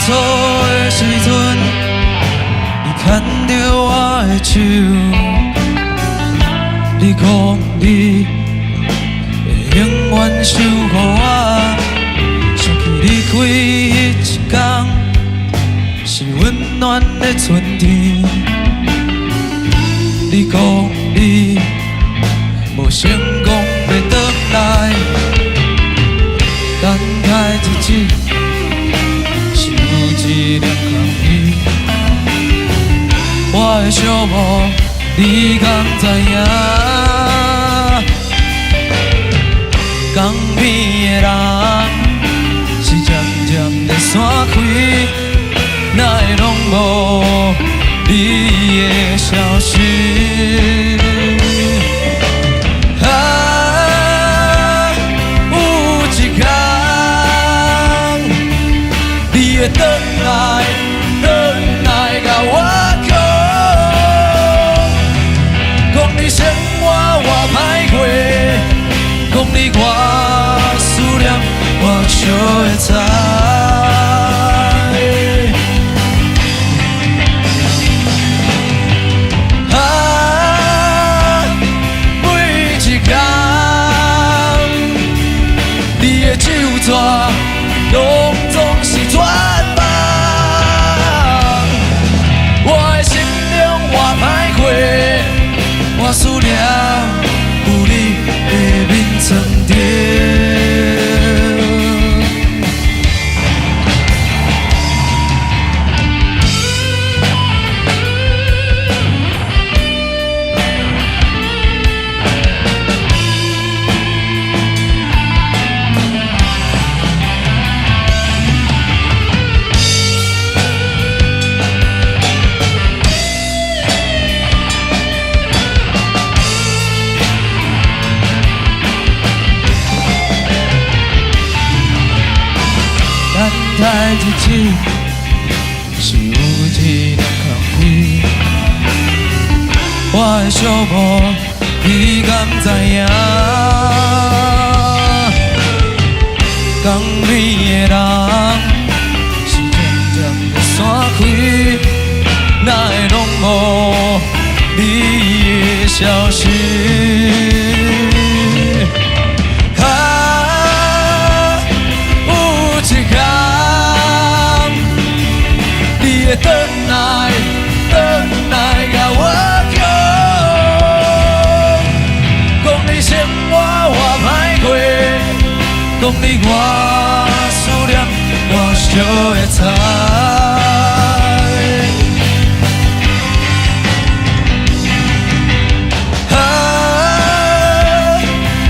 错的时阵，你牵着我的手，你讲你会永远守护我。想起离开迄一天，是温暖的春天。你讲你无成功要回来，等待日子是有一粒空鱼。我的寂寞，你敢知影？江边的人是渐渐在散开，哪会拢无你的消息？有一天你会回来，回来甲我讲你生我歹过，讲你我思念我就会知。每一天你的手纸拢总是绝望，我的心中我歹过，我思念有你的面床顶。等待日子是有一粒空鱼，我的寂寞你敢知影？江边的人是渐渐在散开，哪会拢无你的消息？会回来，回来甲我讲你生我歹过，讲你我思念我就会知。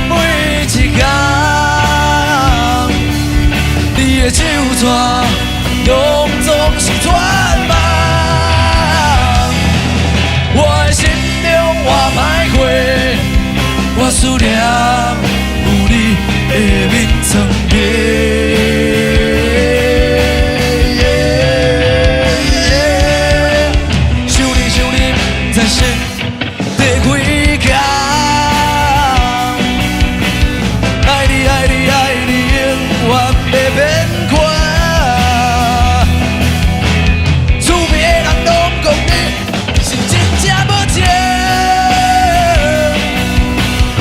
每一天你的手纸拢总是绝望，我的心中我歹过，我思念有你的面床顶。想你不知说第几天，爱你爱你爱你永远袂变卦。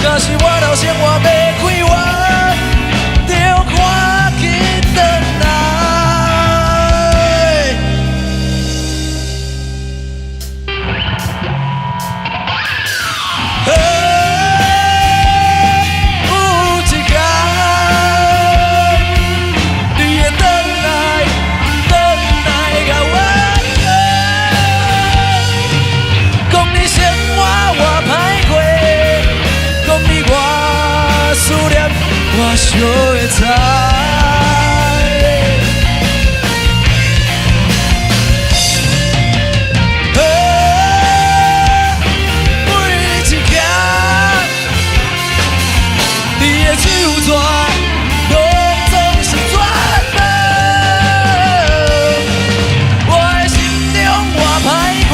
若是我老生活要开我，就赶紧回来。有一天你会回来，回来甲我讲你生我歹过。讲你我思念，我就会知。每一天，你的手纸拢总是绝望，我的心中我歹过，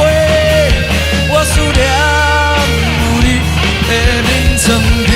我思念有你的面床顶。